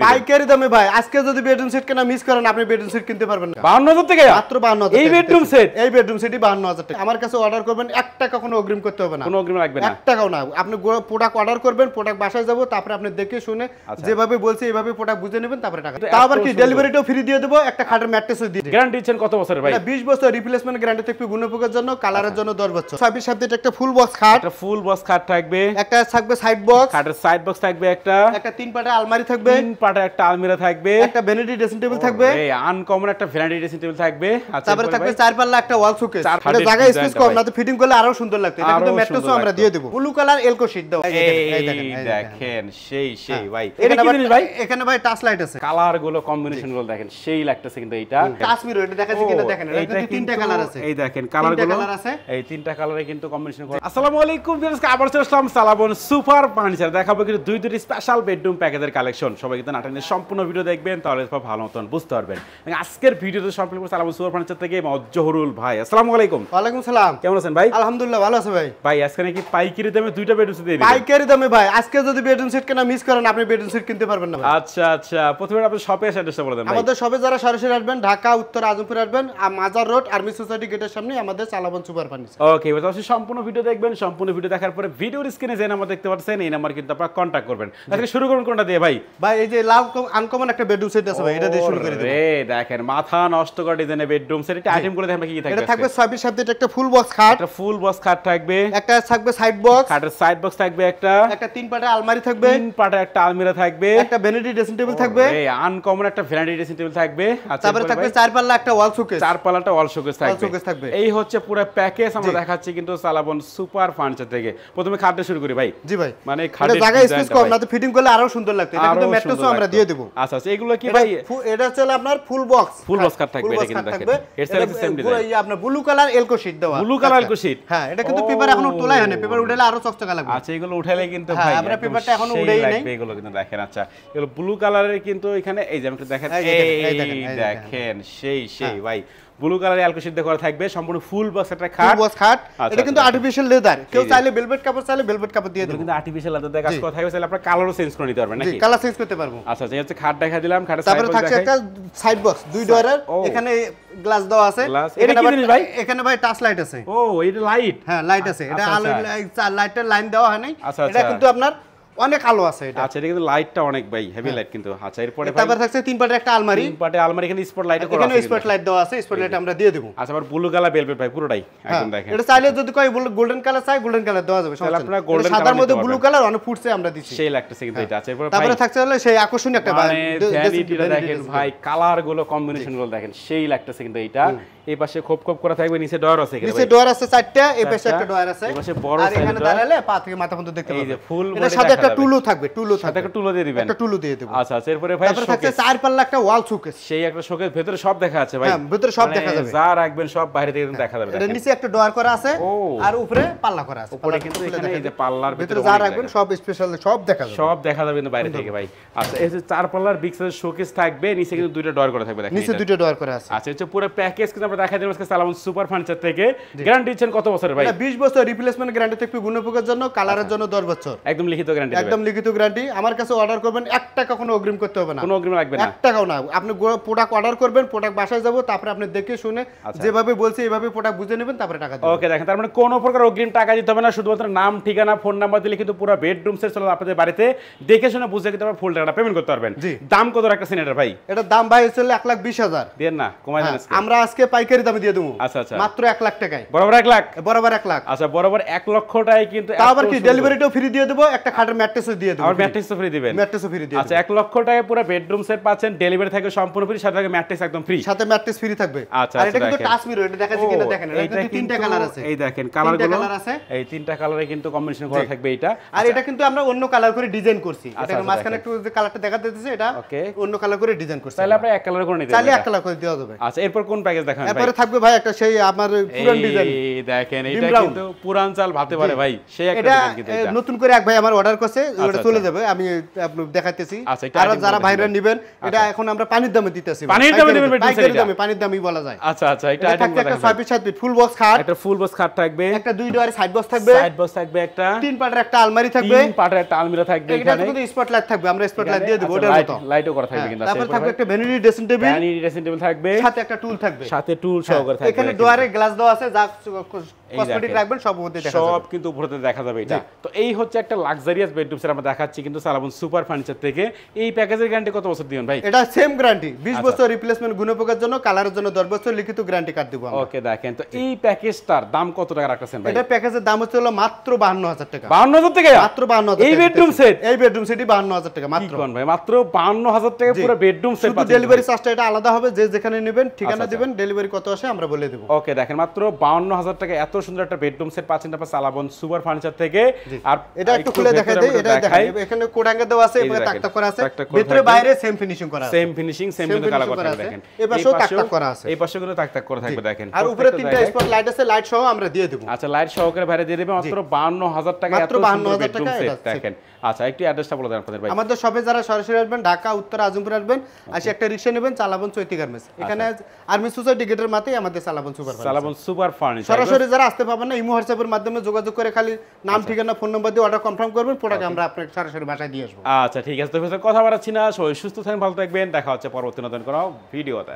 পাইকারি দামে ভাই আজকে যদি বেডরুম সেট কেনা মিস করেন আপনি বেডরুম সেট কিনতে পারবেন না 52000 টাকা মাত্র 52000 এই বেডরুম সেট এই 52000 টাকা আমার কাছে অর্ডার করবেন 1 টাকা কোনো অগ্রিম করতে হবে না কোনো অগ্রিম লাগবে না 1 টাকাও না আপনি প্রোডাক্ট অর্ডার করবেন প্রোডাক্ট বাসায় যাব তারপরে আপনি দেখে শুনে যেভাবে বলছি এইভাবে প্রোডাক্ট বুঝে নেবেন তারপরে টাকা তাও আবার কি ডেলিভারিটাও ফ্রি দিয়ে দেব একটা খাটের ম্যাট্রেসও দিয়ে দেব গ্যারান্টি দিচ্ছেন কত বছরের ভাই 20 বছর রিপ্লেসমেন্ট গ্যারান্টি থাকবে গুণপোকের জন্য কালারের জন্য 10 বছর 26 সাথে একটা ফুল বক্স খাট একটা ফুল বক্স খাট থাকবে একটা থাকবে সাইড বক্স খাটের সাইড বক্স থাকবে একটা তিন পাটে আলমারি থাকবে তিন পাটে একটা আলমিরা থাকবে একটা ভ্যানিটি ড্রেসিং টেবিল থাকবে এই আনকমন একটা ভ্যানিটি ড্রেসিং টেবিল থাকবে আচ্ছা তারপরে থাকবে চার পাল্লা একটা ওয়াল শোকেস এটা জায়গা স্পেস কম না তো ফিটিং করলে আরো সুন্দর লাগবে এটা কিন্তু ম্যাট্রেসও আমরা দিয়ে দেব ব্লু কালার এলকো শীট দাও এই দেখেন সেই ভাই এটা কি জিনিস ভাই এখানে ভাই টাচ লাইট আছে কালার গুলো কম্বিনেশন গুলো দেখেন সেই লাগতেছে কিন্তু এইটা টাচ মিরর এটা দেখাচ্ছি কিনা দেখেন এটা কিন্তু তিনটা কালার আছে এই দেখেন কালার গুলো এই তিনটা কালারে কিন্তু কম্বিনেশন করে আসসালামু আলাইকুম ভিউয়ার্স আবার চলে আসলাম সালাবন সুপার ফার্নিচার দেখাবো কিন্তু দুটি স্পেশাল বেডরুম প্যাকেজের কালেকশন সবাই কিন্তু নাটনের সম্পূর্ণ ভিডিও দেখবেন তাহলে ভালো মতন বুঝতে পারবেন আজকের ভিডিওতে সম্পূর্ণ সালাবন সুপার ফার্নিচার থেকে জহুরুল ভাই আসসালামু আলাইকুম ওয়া আলাইকুম সালাম কেমন আছেন ভাই আলহামদুলিল্লাহ ভালো আছে ভাই ভাই আজকে নাকি পাইকারি দামে দুইটা বেডরুম সেট দিয়ে দিবেন পাইকারি দামে ভাই আজকে যদি বেডরুম সেট কেনা মিস করেন আপনি বেডরুম সেট কিনতে পারবেন না ভাই আচ্ছা প্রথমে আপনি শপে এসে অ্যাড্রেসটা বলে দেন ভাই আমাদের শপে যারা সরাসরি আসবেন ঢাকা উত্তর আজমপুর আসবেন মাজার রোড আর্মি সোসাইটি গেটের সামনে আমাদের সালাবন সুপার ফার্নিচার ওকে এবার আপনি সম্পূর্ণ ভিডিও দেখবেন সম্পূর্ণ ভিডিও দেখার পরে ভিডিওর স্ক্রিনে যে নাম্বার দেখতে পাচ্ছেন এই নাম্বার কিন্তু আপনারা কন্টাক্ট করবেন আজকে শুরু করুন কোনটা দিয়ে ভাই এই যে লাল আনকমন একটা বেডরুম সেট আছে ভাই এটা দিয়ে শুরু করে দেব দেখেন মাথা নষ্ট করে ডিজাইনের বেডরুম সেট এটা আইটেম করে দেখেন কি থাকবে এটা থাকবে 26 সাথে একটা ফুল বক্স খাট একটা ফুল বক্স খাট থাকবে একটা থাকবে সাইড বক্স খাটের সাইড বক্স থাকবে একটা তিন পাটে আলমারি থাকবে তিন পাটে একটা আলমিরা থাকবে একটা ভ্যানিটি ড্রেসিং টেবিল থাকবে এই আনকমন একটা ভ্যানিটি ড্রেসিং টেবিল থাকবে আচ্ছা তারপরে থাকবে চার পাল্লা একটা ওয়াল শোকেস চার পাল্লাটা ওয়াল শোকেস থাকবে এই হচ্ছে পুরো প্যাকেজ আমরা দেখাচ্ছি কিন্তু সালাবন সুপার ফার্নিচার থেকে প্রথমে খাটে শুরু করি ভাই জি ভাই মানে খাটের জায়গা স্পেস কম না তো ফিটিং করলে আরো সুন্দর লাগবে এটা কিন্তু ম্যাট্রেসও আমরা দিয়ে দেব আচ্ছা এগুলো কি ভাই এটা হচ্ছে আপনার ফুল বক্স খাট থাকবে এটা কিন্তু দেখেন এর সাথে সেম ডিজাইন এই আপনার ব্লু কালার এলকো শীট দেওয়া ব্লু কালার এলকো শীট হ্যাঁ এটা কিন্তু পেপার এখনো তোলাই হয়নি পেপার উঠালে আরো চকচকা লাগবে আচ্ছা এগুলো উঠালে কিন্তু ভাই আমরা পেপারটা এখনো উড়েই নাই এগুলো কিন্তু দেখেন আচ্ছা এগুলো ব্লু কালারের কিন্তু এখানে এই যে আপনি দেখেন এই দেখেন সেই ভাই ব্লু কালারের এলকো শীট করা থাকবে সম্পূর্ণ ফুল বক্স একটা খাট এটা কিন্তু আর্টিফিশিয়াল লেদার কেউ চাইলে ভেলভেট কাপড় চাইলে ভেলভেট কাপড় দিয়ে দেব কিন্তু আর্টিফিশিয়াল লেদার দিয়ে কাজ করা থাকবে চাইলে আপনারা কালারও চেঞ্জ করে নিতে পারবেন নাকি জি কালার চেঞ্জ করতে পারবো আচ্ছা এই হচ্ছে খাট দেখা দিলাম খাটের সাইড তারপরে থাকছে একটা সাইড বক্স দুই ডোরের এখানে গ্লাস দেওয়া আছে এটা কি জিনিস ভাই এখানে ভাই টাচ লাইট আছে ও এটা লাইট হ্যাঁ লাইট আছে এটা আলো লাইটের লাইন দেওয়া হয় নাই এটা কিন্তু আপনার অনেক আলো আছে এটা আচ্ছা এটা কিন্তু লাইটটা অনেক ভাই হেভি লাইট কিন্তু আচ্ছা এরপরে ভাই তারপর থাকছে তিন পাটে একটা আলমারি তিন পাটে আলমারি এখানে স্পট লাইটও করা আছে এখানে স্পট লাইট দেওয়া আছে স্পট লাইট আমরা দিয়ে দেব আচ্ছা আবার ব্লু কালার ভেলভেট ভাই পুরোটাই একদম দেখেন এটা চাইলে যদি কই গোল্ডেন কালার চাই গোল্ডেন কালার দেওয়া যাবে তাহলে আপনারা গোল্ডেন কালার সাদার মধ্যে ব্লু কালার অনেক ফুটছে আমরা দিচ্ছি সেই লাগতেছে কিন্তু এটা আচ্ছা এরপরে তারপরে থাকছে হলো সেই আকর্ষণীয় একটা ভ্যানিটিটা দেখেন ভাই কালার গুলো কম্বিনেশন গুলো দেখেন সেই লাগতেছে কিন্তু এটা এই পাশে খোপ করা থাকবে নিচে ডোর আছে নিচে ডোর আছে চারটা এই পাশে একটা ডোর আছে এই পাশে বড় আর এখানে দাঁড়ালে পা থেকে মাথা পর্যন্ত দেখতে পাবেন এই যে ফুল এর সাথে একটা টুলও থাকবে সাথে একটা টুলও দিয়ে দিবেন একটা টুলও দিয়ে দেব আচ্ছা এরপরে ভাই তারপরে থাকছে চার পাল্লা একটা ওয়াল শোকেস সেই একটা শোকেস ভিতরে সব দেখা আছে ভাই হ্যাঁ ভিতরে সব দেখা যাবে যা রাখবেন সব বাইরে থেকে দেখা যাবে এর নিচে একটা ডোর করা আছে আর উপরে পাল্লা করা আছে উপরে কিন্তু এখানে এই যে পাল্লার ভিতরে যা রাখবেন সব স্পেশাল সব দেখা যাবে সব দেখা যাবে কিন্তু বাইরে থেকে ভাই আচ্ছা এই যে চার পাল্লার বিগ সাইজের শোকেস থাকবে নিচে কিন্তু দুইটা ডোর করা থাকবে দেখেন নিচে দুইটা ডোর করা আছে আচ্ছা এটা পুরো প্যাকেজ কিন্তু আমরা দেখাই দিলাম আজকে সালামন সুপার ফার্নিচার থেকে গ্যারান্টি দিচ্ছেন কত বছরের ভাই 20 বছর রিপ্লেসমেন্ট গ্যারান্টি থাকবে গুণপোকের জন্য কালারের জন্য 10 বছর একদম লিখিত গ্যারান্টি একদম লিখিত গ্যারান্টি আমার কাছে অর্ডার করবেন 1 টাকা কোনো অগ্রিম করতে হবে না কোনো অগ্রিম লাগবে না 1 টাকাও না আপনি প্রোডাক্ট অর্ডার করবেন প্রোডাক্ট বাসায় যাব তারপরে আপনি দেখে শুনে যেভাবে বলছি এইভাবে প্রোডাক্ট বুঝে নেবেন তারপরে টাকা দিবেন ওকে দেখেন তার মানে কোনো প্রকার অগ্রিম টাকা দিতে হবে না শুধুমাত্র নাম ঠিকানা ফোন নাম্বার দিলে কিন্তু পুরো বেডরুম সেট চলে আপনাদের বাড়িতে দেখে শুনে বুঝে কিন্তু আপনারা ফুল টাকাটা পেমেন্ট করতে পারবেন দাম কত রাখতেছেন এটা ভাই এটা দাম ভাই হচ্ছে 1,20,000 দেন না কমাই দেন আজকে আমরা আজকে পাইকারি দামে দিয়ে দেব আচ্ছা মাত্র 1 লাখ টাকায় বরাবর 1 লাখ বরাবর 1 লাখ আচ্ছা বরাবর 1 লক্ষ টাকায় কিন্তু তাও আবার কি ডেলিভারিটাও ফ্রি দিয়ে দেব একটা খাটের ম্যাট্রেসও দিয়ে দেব আর ম্যাট্রেসও ফ্রি দিবেন ম্যাট্রেসও ফ্রি দিয়ে আচ্ছা 1 লক্ষ টাকায় পুরো বেডরুম সেট পাচ্ছেন ডেলিভারি থাকবে সম্পূর্ণ ফ্রি সাথে থাকবে ম্যাট্রেস একদম ফ্রি সাথে ম্যাট্রেস ফ্রি থাকবে আচ্ছা আর এটা কিন্তু টাচ মিরর এটা দেখাচ্ছি কিনা দেখেন এটা কিন্তু তিনটা কালার আছে এই দেখেন কালারগুলো এই তিনটা কালারে কিন্তু কম্বিনেশন করা থাকবে এটা আর এটা কিন্তু আমরা অন্য কালার করে ডিজাইন করছি এটা মাঝখানে একটু যে কালারটা দেখা দিতেছে এটা অন্য কালার করে ডিজাইন করছি তাহলে আপনি এক কালার করে নিতে তাহলে এক কালার করে দেওয়া যাবে আচ্ছা এরপর কোন প্যাকেজ দেখাবেন ভাই এরপর থাকবে ভাই একটা সেই আমার পুরান ডিজাইন এই দেখেন এটা কিন্তু পুরান চাল ভাতে পারে ভাই সেই একটা ডিজাইন কিন্তু এটা নতুন করে এক ভাই আমার অর্ডার করছে আছে ওটা চলে যাবে আমি আপনাদের দেখাইতেছি আর যারা ভাইরা নেবেন এটা এখন আমরা পানির দামে দিতেছি পানির দামে নেবেন পানির দামই বলা যায় আচ্ছা আচ্ছা এটা আইটেম একটা 6 ফিট 7 ফিট ফুল বক্স খাট একটা ফুল বক্স খাট থাকবে একটা 2 ডোয়ারের সাইড বক্স থাকবে একটা 3 পাটের একটা আলমারি থাকবে 3 পাটের একটা আলমিরা থাকবে এখানে কিন্তু স্পটলাইট থাকবে আমরা স্পটলাইট দিয়ে দেব ওটার মতো লাইটও করা থাকবে কিন্তু তারপর থাকবে একটা ভ্যানিটি ড্রেসিং টেবিল থাকবে সাথে একটা টুল থাকবে সাথে টুল সহকারে থাকবে এখানে ডোয়ারে গ্লাস দেওয়া আছে যা কসমেটিক রাখবেন সব উপরে দেখা যাবে সব কিন্তু উপরেতে দেখা যাবে এটা তো এই হচ্ছে একটা লাক্সারিয়াস বেডরুম সেট আমরা দেখাচ্ছি কিন্তু সালাবন সুপার ফার্নিচার থেকে এই প্যাকেজের গ্যারান্টি কত বছর দিবেন ভাই এটা সেম গ্যারান্টি 20 বছর রিপ্লেসমেন্ট গুণপোকার জন্য কালারের জন্য 10 বছর লিখিত গ্যারান্টি কার্ড দেব আমরা ওকে দেখেন তো এই প্যাকেজটার দাম কত টাকা রাখতেছেন ভাই এটা প্যাকেজের দাম হচ্ছে মাত্র 52000 টাকা 52000 টাকা মাত্র 52000 এই বেডরুম সেটই 52000 টাকা মাত্র কোন ভাই মাত্র 52000 টাকা পুরো বেডরুম সেট শুধু ডেলিভারি চার্জটা এটা আলাদা হবে যে যেখানে নেবেন ঠিকানা দিবেন ডেলিভারি কত আসে আমরা বলে দেব ওকে দেখেন মাত্র 52000 টাকা এত সুন্দর একটা বেডরুম সেট পাচ্ছেন আপনারা সালাবন সুপার ফার্নিচার থেকে আর এটা একটু খুলে দেখাই দেই এটা দেখাই এখানে কোডাঙ্গা দেওয়া আছে এবং টাক টাক করা আছে ভিতরে বাইরে সেম ফিনিশিং করা আছে সেম ফিনিশিং সেম কিন্তু কালার করা আছে দেখেন এই পাশেও টাক টাক করা আছে এই পাশেও কিন্তু টাক টাক করা থাকবে দেখেন আর উপরে তিনটা স্পট লাইট আছে লাইট সহ আমরা দিয়ে দেব আচ্ছা লাইট সহকারে বাইরে দিয়ে দেব মাত্র 52000 টাকা এত সুন্দর বেডরুম সেট দেখেন আচ্ছা একটু অ্যাড্রেসটা বলে দেন আপনাদের ভাই আমাদের শপে যারা সরাসরি আসবেন ঢাকা উত্তর আজমপুর আসবেন আসি একটা রিকশা নেবেন চালাবন চৈতি গার্মেন্টস এখানে আর্মি সোসাইটি গেটের মাথায় আমাদের চালাবন সুপার ফার্নিচার সরাসরি যারা আসতে পাবেন না ইমো হোয়াটসঅ্যাপের মাধ্যমে যোগাযোগ করে খালি নাম ঠিকানা ফোন নাম্বার দিয়ে অর্ডার কনফার্ম করবেন প্রোডাক্ট আমরা আপনাকে সরাসরি বাসায় দিয়ে আসবো আচ্ছা ঠিক আছে তো কথা বাড়াচ্ছি না সবাই সুস্থ থাকেন ভালো থাকবেন দেখা হচ্ছে পরবর্তী নতুন কোনো ভিডিওতে